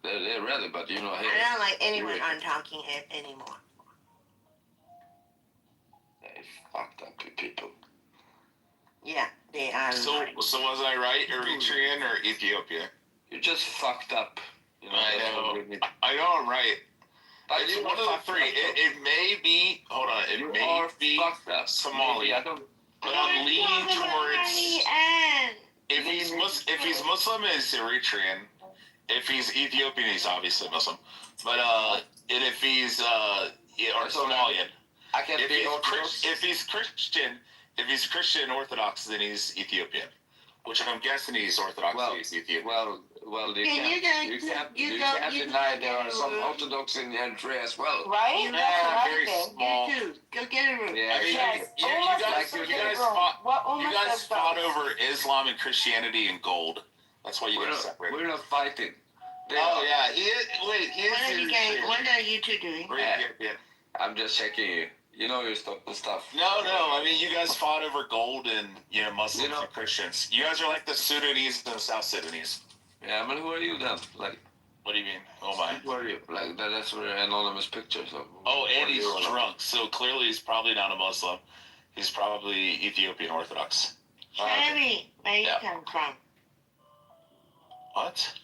[SPEAKER 10] they're ready, but you know, hey.
[SPEAKER 3] I don't like anyone on Talking Ape anymore.
[SPEAKER 10] They fucked up people.
[SPEAKER 3] Yeah, they are.
[SPEAKER 11] So was I right? Eritrean or Ethiopia?
[SPEAKER 10] You just fucked up. You know,
[SPEAKER 11] I
[SPEAKER 10] that's
[SPEAKER 11] know.
[SPEAKER 10] what we need.
[SPEAKER 11] I know I'm right.
[SPEAKER 10] But
[SPEAKER 11] It's
[SPEAKER 10] you
[SPEAKER 11] one of the
[SPEAKER 10] fucked
[SPEAKER 11] three.
[SPEAKER 10] up, though.
[SPEAKER 11] It may be. Hold on. It
[SPEAKER 10] You
[SPEAKER 11] may
[SPEAKER 10] are
[SPEAKER 11] be
[SPEAKER 10] fucked up.
[SPEAKER 11] Somali.
[SPEAKER 10] I don't.
[SPEAKER 11] But I'm leaning towards.
[SPEAKER 3] And
[SPEAKER 11] If he's Muslim, it's Eritrean. If he's Ethiopian, he's obviously Muslim. But and if he's or Somalian.
[SPEAKER 10] I can't
[SPEAKER 11] If
[SPEAKER 10] be
[SPEAKER 11] he's,
[SPEAKER 10] Orthodox.
[SPEAKER 11] if he's Christian Orthodox, then he's Ethiopian. Which I'm guessing he's Orthodox.
[SPEAKER 10] Well,
[SPEAKER 11] He's Ethiopian.
[SPEAKER 10] Well, you
[SPEAKER 3] Can
[SPEAKER 10] can't
[SPEAKER 3] you
[SPEAKER 10] deny there are some Orthodox in Eritrea as well.
[SPEAKER 1] Right? That's what I
[SPEAKER 11] very
[SPEAKER 1] think.
[SPEAKER 11] small.
[SPEAKER 3] you too. Go get a room.
[SPEAKER 10] Yeah,
[SPEAKER 11] I mean,
[SPEAKER 1] Yes.
[SPEAKER 11] you
[SPEAKER 1] Uma
[SPEAKER 11] guys,
[SPEAKER 1] says
[SPEAKER 11] you
[SPEAKER 1] get
[SPEAKER 11] guys
[SPEAKER 1] a room.
[SPEAKER 11] fought.
[SPEAKER 1] What
[SPEAKER 11] You
[SPEAKER 1] Uma
[SPEAKER 11] guys
[SPEAKER 1] says
[SPEAKER 11] fought
[SPEAKER 1] best.
[SPEAKER 11] over Islam and Christianity and gold. That's why you
[SPEAKER 10] we're
[SPEAKER 11] guys
[SPEAKER 10] not,
[SPEAKER 11] separated.
[SPEAKER 10] we're not fighting. They
[SPEAKER 11] Oh
[SPEAKER 10] are.
[SPEAKER 11] yeah, he is. Wait, he is.
[SPEAKER 3] What are you two doing?
[SPEAKER 11] We're
[SPEAKER 10] Yeah.
[SPEAKER 11] Ethiopian.
[SPEAKER 10] I'm just checking you. You know your stuff. The stuff.
[SPEAKER 11] No. I mean, you guys fought over gold and Muslims and Christians. You guys are like the Sudanese and the South Sudanese.
[SPEAKER 10] Yeah, but who are you then? Like,
[SPEAKER 11] What do you mean? Oh my.
[SPEAKER 10] who are you? Like that's where anonymous pictures of.
[SPEAKER 11] Oh, and
[SPEAKER 10] what
[SPEAKER 11] he's
[SPEAKER 10] you are.
[SPEAKER 11] drunk, so clearly he's probably not a Muslim. He's probably Ethiopian Orthodox.
[SPEAKER 3] Cherry, where you
[SPEAKER 11] Yeah.
[SPEAKER 3] come from?
[SPEAKER 11] What?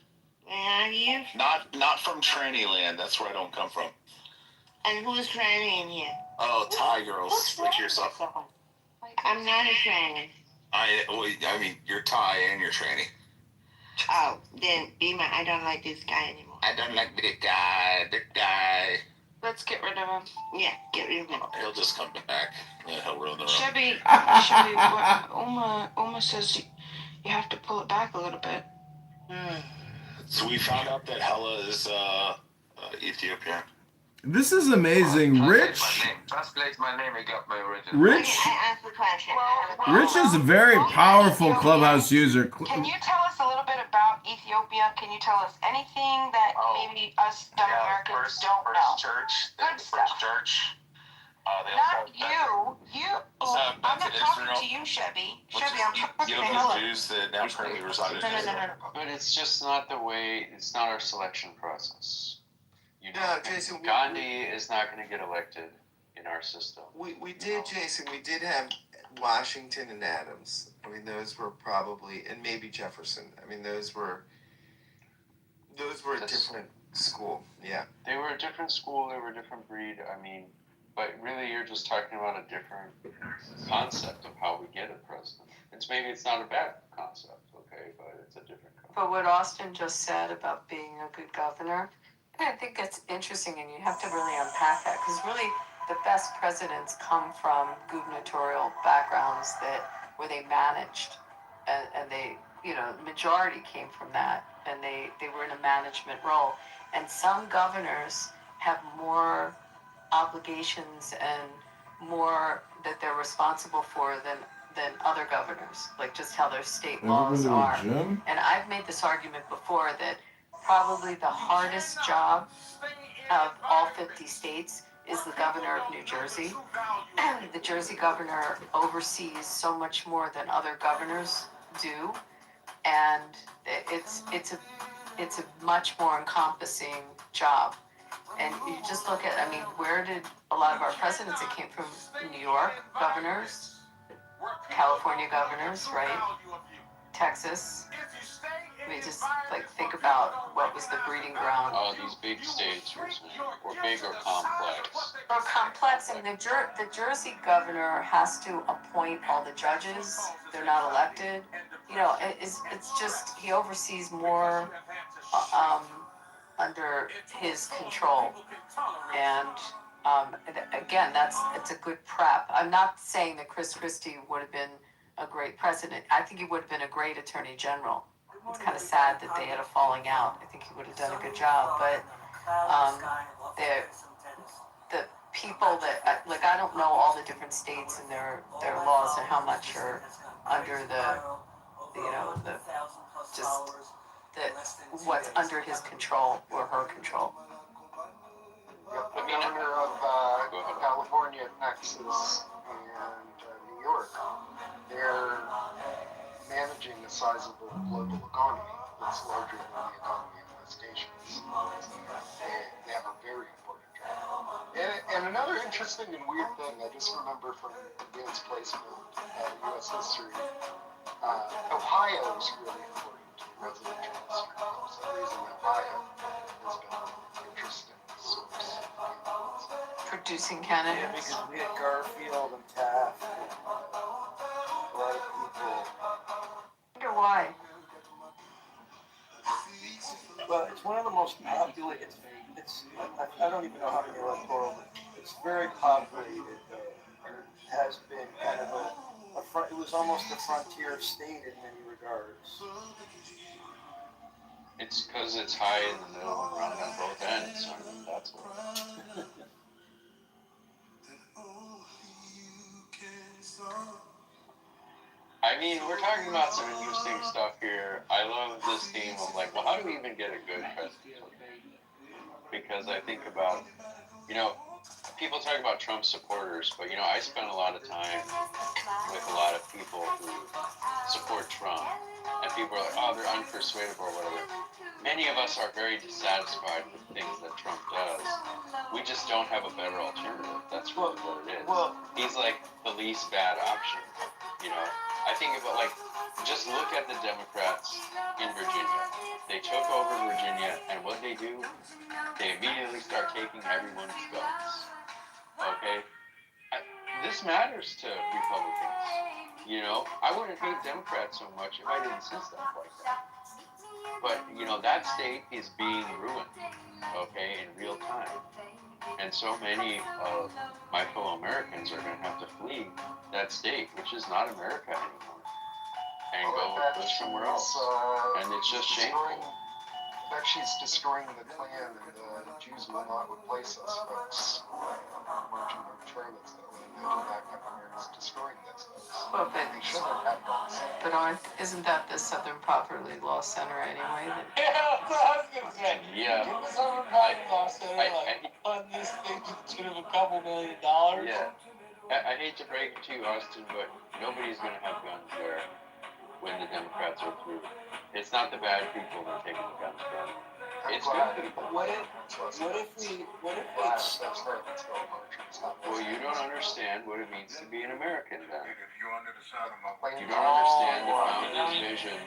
[SPEAKER 3] Where are you?
[SPEAKER 11] Not from tranny land. That's where I don't come from.
[SPEAKER 3] And who's tranny in here?
[SPEAKER 11] Oh, Thai girls like yourself.
[SPEAKER 3] I'm not a tranny.
[SPEAKER 11] I mean, you're Thai and you're tranny.
[SPEAKER 3] Oh, then I don't like this guy anymore.
[SPEAKER 11] I don't like the guy. The guy.
[SPEAKER 1] Let's get rid of him.
[SPEAKER 3] Yeah, get rid of him.
[SPEAKER 11] He'll just come back. Yeah, he'll ruin the room.
[SPEAKER 1] Chevy, what Uma says you have to pull it back a little bit.
[SPEAKER 11] So we found out that Hella is Ethiopian.
[SPEAKER 2] This is amazing. Rich.
[SPEAKER 12] Translate my name. I got my original.
[SPEAKER 2] Rich.
[SPEAKER 3] I asked the question.
[SPEAKER 2] Rich is a very powerful Clubhouse user.
[SPEAKER 1] Can you tell us a little bit about Ethiopia? Can you tell us anything that maybe us dumb Americans don't know?
[SPEAKER 11] Church.
[SPEAKER 1] Good
[SPEAKER 11] First church. They
[SPEAKER 1] Not you. I'm not talking
[SPEAKER 11] Israel.
[SPEAKER 1] to you, Chevy. Chevy, I'm talking to Helen.
[SPEAKER 11] Jews that now currently reside in
[SPEAKER 1] No.
[SPEAKER 8] But it's just not the way. It's not our selection process. You know,
[SPEAKER 10] No, Jason,
[SPEAKER 8] Gandhi is not going to get elected in our system.
[SPEAKER 10] we did, Jason. We did have Washington and Adams. I mean, those were probably, and maybe Jefferson. I mean, those were a different school. Yeah.
[SPEAKER 8] They were a different school. They were a different breed. I mean, but really, you're just talking about a different concept of how we get a president. Maybe it's not a bad concept, okay, but it's a different concept.
[SPEAKER 7] But what Austin just said about being a good governor, I think that's interesting, and you have to really unpack that, because really the best presidents come from gubernatorial backgrounds where they managed, and they, majority came from that, and they were in a management role. And some governors have more obligations and more that they're responsible for than other governors, like just how their state laws are.
[SPEAKER 2] Jim?
[SPEAKER 7] And I've made this argument before that probably the hardest job of all 50 states is the governor of New Jersey. The Jersey governor oversees so much more than other governors do, and it's a much more encompassing job. And you just look at, where did a lot of our presidents that came from? New York governors, California governors, right? Texas. Just think about what was the breeding ground.
[SPEAKER 8] Oh, these big states were big or complex.
[SPEAKER 7] Or complex, and the Jersey governor has to appoint all the judges. They're not elected. It's just he oversees more under his control. And again, it's a good prep. I'm not saying that Chris Christie would have been a great president. I think he would have been a great attorney general. It's kind of sad that they had a falling out. I think he would have done a good job, but the people that I don't know all the different states and their laws and how much are under what's under his control or her control.
[SPEAKER 9] The governor of California, Texas, and New York, they're managing a sizable global economy that's larger than the economy of those nations. They have a very important job. And another interesting and weird thing, I just remember from Dan's placement at U.S. history, Ohio is really important to presidential history. For some reason, Ohio has been an interesting source of candidates.
[SPEAKER 7] Producing
[SPEAKER 6] Yeah,
[SPEAKER 7] candidates.
[SPEAKER 6] because we had Garfield and Taft and a lot of people.
[SPEAKER 7] I wonder why.
[SPEAKER 6] Well, it's one of the most populated. I don't even know how many electoral, but it's very populated. It has been kind of it was almost a frontier state in many regards.
[SPEAKER 8] It's because it's high in the middle and round on both ends. That's what. We're talking about some interesting stuff here. I love this theme of well, how do we even get a good president? Because I think about, people talk about Trump supporters, but I spend a lot of time with a lot of people who support Trump, and people are like, oh, they're unpersuadable or whatever. Many of us are very dissatisfied with things that Trump does. We just don't have a better alternative. That's really what it is.
[SPEAKER 6] Well,
[SPEAKER 8] he's like the least bad option,
[SPEAKER 13] I think about, like, just look at the Democrats in Virginia. They took over Virginia, and what they do, they immediately start taking everyone's guns. Okay? This matters to Republicans. You know, I wouldn't hate Democrats so much if I didn't see stuff like that. But, you know, that state is being ruined, okay, in real time. And so many of my fellow Americans are going to have to flee that state, which is not America anymore, and go somewhere else. And it's just shameful.
[SPEAKER 9] That she's destroying the Klan, and the Jews will not replace us, folks. Marching on Charlottesville. Imagine that happening. It's destroying this, folks.
[SPEAKER 7] Well,
[SPEAKER 9] They shouldn't have guns.
[SPEAKER 7] but isn't that the Southern Poverty Law Center anyway?
[SPEAKER 8] Yeah, that's what I was gonna say.
[SPEAKER 13] Yeah.
[SPEAKER 8] Didn't the Southern Poverty Law Center fund this thing to the tune of $2 million?
[SPEAKER 13] Yeah. I hate to break it to you, Austin, but nobody's going to have guns there when the Democrats are through. It's not the bad people that are taking the guns from. It's good people.
[SPEAKER 6] What if we
[SPEAKER 13] Well, you don't understand what it means to be an American then.
[SPEAKER 9] You
[SPEAKER 13] You don't understand the founder's vision.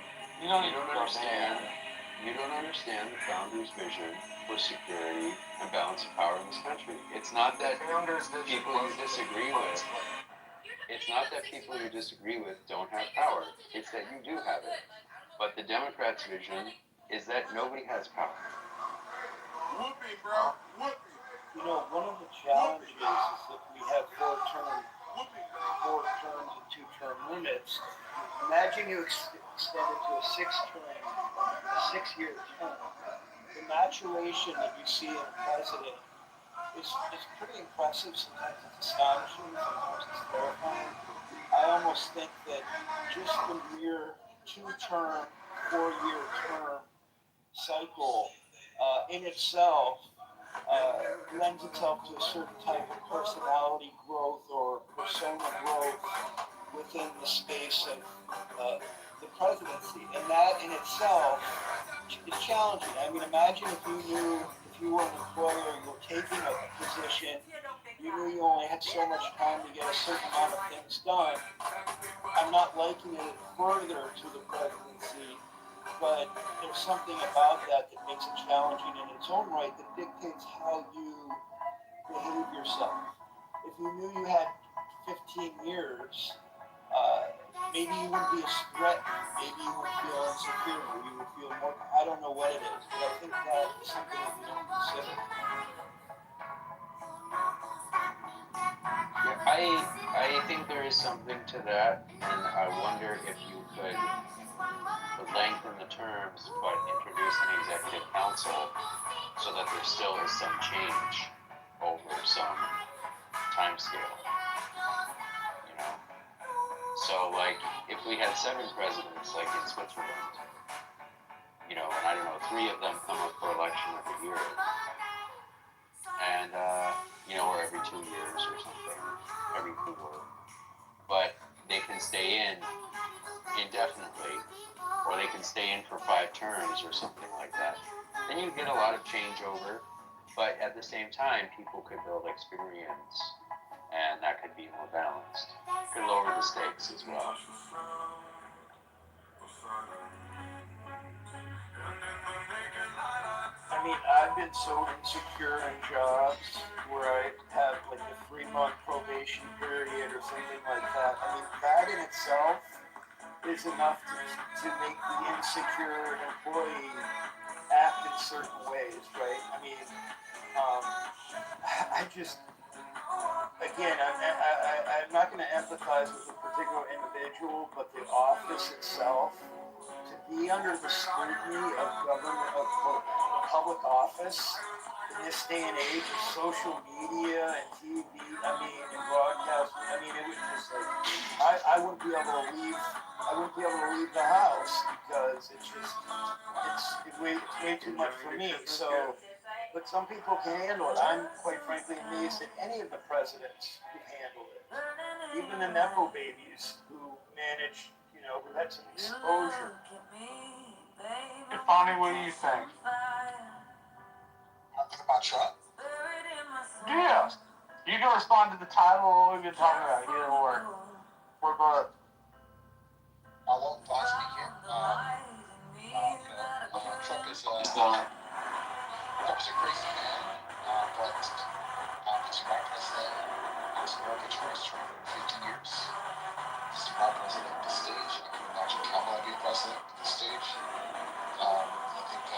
[SPEAKER 13] You don't understand the founder's vision for security and balance of power in this country. It's not that people you disagree with. It's not that people you disagree with don't have power. It's that you do have it. But the Democrats' vision is that nobody has power.
[SPEAKER 6] Whoopee, bro. Whoopee. You know, one of the challenges is that we have 4 terms and 2-term limits. Imagine you extend it to a 6-year term. The maturation that you see in a president is pretty impressive. Sometimes it's astonishing, sometimes it's terrifying. I almost think that just the mere 2-term, 4-year term cycle in itself lends itself to a certain type of personality growth or persona growth within the space of the presidency. And that in itself is challenging. I mean, imagine if you were an employer, you were taking a position, you knew you only had so much time to get a certain amount of things done. I'm not likening it further to the presidency, but there's something about that makes it challenging in its own right that dictates how you behave yourself. If you knew you had 15 years, maybe you wouldn't be as threatened, maybe you would feel insecure, maybe you would feel more, I don't know what it is, but I think that is something that we don't consider.
[SPEAKER 13] Yeah, I think there is something to that, and I wonder if you could lengthen the terms, but introduce an executive council so that there still is some change over some time scale. You know? So, like, if we had 7 presidents, like in Switzerland, you know, and I don't know, 3 of them come up for election every year, and, you know, or every 2 years or something, every 4, but they can stay in indefinitely, or they can stay in for 5 terms or something like that. Then you get a lot of changeover, but at the same time, people could build experience, and that could be more balanced. Could lower the stakes as well.
[SPEAKER 6] I mean, I've been so insecure in jobs where I have like a 3-month probation period or something like that. I mean, that in itself is enough to make the insecure employee act in certain ways, right? I mean, I just, again, I'm not going to empathize with a particular individual, but the office itself, to be under the scrutiny of government, of public office in this day and age of social media and TV, I mean, and broadcast, I mean, it was just like, I wouldn't be able to leave the house because it's way too much for me. So, but some people can handle it. I'm quite frankly amazed at any of the presidents who handle it. Even the Nepo babies who managed, you know, who had some exposure.
[SPEAKER 8] Hey, Bonnie, what do you think?
[SPEAKER 9] About Trump?
[SPEAKER 8] Yeah. You can respond to the title or what we've been talking about. Either or. Or both.
[SPEAKER 9] Trump's a crazy man, but he's a white president. He's America's first term in 50 years. He's the white president at this stage. I can imagine Kamala being president at this stage. I think,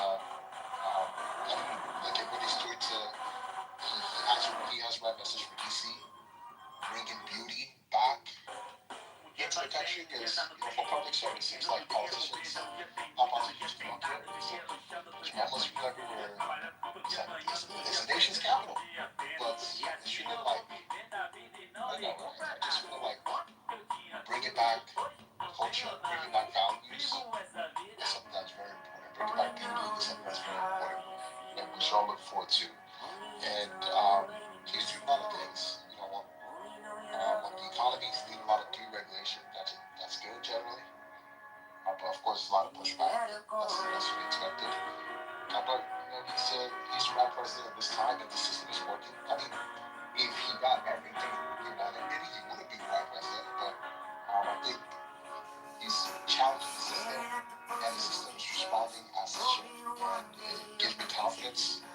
[SPEAKER 9] look at what he's doing to, he has my message for DC, bringing beauty back into the country, because, for public service, it seems like politicians don't care. There's homeless people everywhere. It's the nation's capital, but it should look like, I know, right? I just feel like bringing back culture, bringing back values is something that's very important. Bringing back beauty is something that's very important that we should all look forward to. And he's doing a lot of things. When the economy is needing a lot of deregulation, that's good generally. But of course, there's a lot of pushback. That's to be expected. But he's the right president at this time, and the system is working. I mean, if he got everything he wanted, maybe he wouldn't be the right president. But I think he's challenging the system, and the system is responding as it should. And it gives me confidence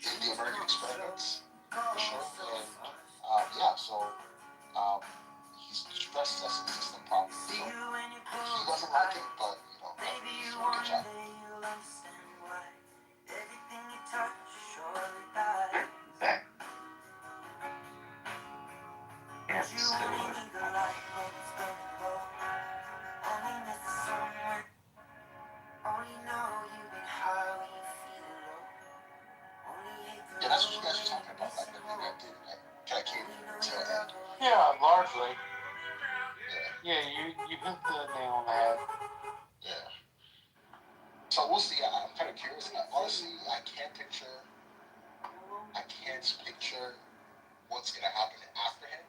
[SPEAKER 9] in the American experiments, for sure. And so he's stress testing the system properly. So he doesn't like it, but he's doing a good job. Yeah, that's what you guys are talking about, like the thing I did, like kind of came to an end.
[SPEAKER 8] Yeah, largely.
[SPEAKER 9] Yeah.
[SPEAKER 8] Yeah, you hit the nail on the head.
[SPEAKER 9] Yeah. So we'll see. I'm kind of curious. Honestly, I can't picture what's gonna happen after him.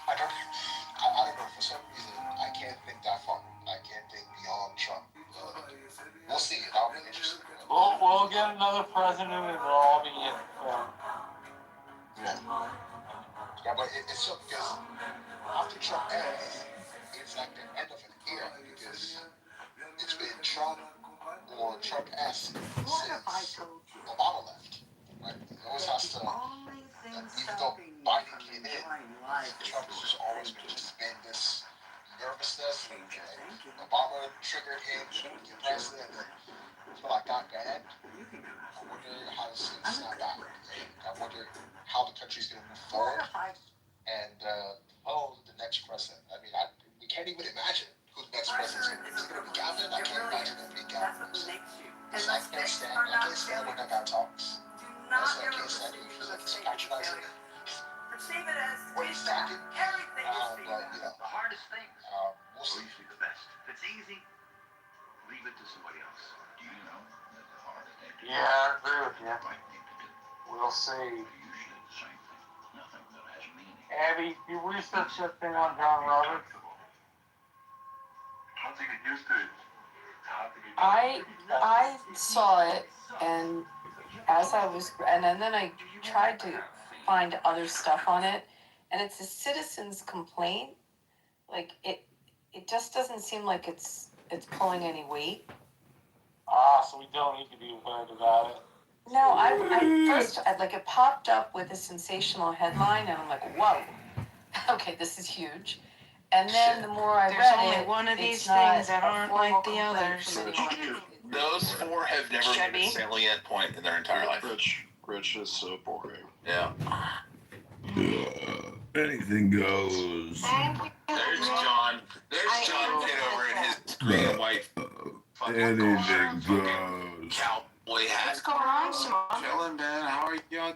[SPEAKER 9] I don't know. For some reason, I can't think that far. I can't think beyond Trump. We'll see. That'll be interesting.
[SPEAKER 8] We'll get another president and it'll all be it.
[SPEAKER 9] Yeah, but it's so because after Trump ends, it's like the end of an era because it's been Trump or Trump-esque since Obama left. Right? It always has to, even though Biden came in, Trump has just always been this nervousness. Obama triggered him to become president, and I feel like that bad. I wonder how this is going to snap back. I wonder how the country's going to move forward. And the next president. I mean, we can't even imagine who the next president is going to be. Is it going to be Gavin? I can't imagine it being Gavin. I can't stand when that guy talks. Honestly, I can't stand it. He's like patronizing. What he's talking. But
[SPEAKER 12] the hardest thing.
[SPEAKER 9] We'll see.
[SPEAKER 12] The best. If it's easy, leave it to somebody else. Do you know that the hardest thing?
[SPEAKER 8] Yeah, I agree with you. We'll see. Abby, you researched that thing on John Roberts? I saw it, and then I tried to find other stuff on it, and it's a citizen's complaint. Like it just doesn't seem like it's pulling any weight. So we don't need to be worried about it. No, it popped up with a sensational headline, and I'm like, whoa, okay, this is huge. And then the more I read it,
[SPEAKER 1] there's only one of these things that aren't like the others.
[SPEAKER 11] Those four have never made a salient point in their entire life.
[SPEAKER 4] Rich is so boring.
[SPEAKER 11] Yeah.
[SPEAKER 2] Anything goes.
[SPEAKER 11] There's John. There's John Kitover in his green and white
[SPEAKER 2] Anything goes.
[SPEAKER 11] cowboy hat.
[SPEAKER 1] What's going on, Simone?
[SPEAKER 10] Chilling, man. How are y'all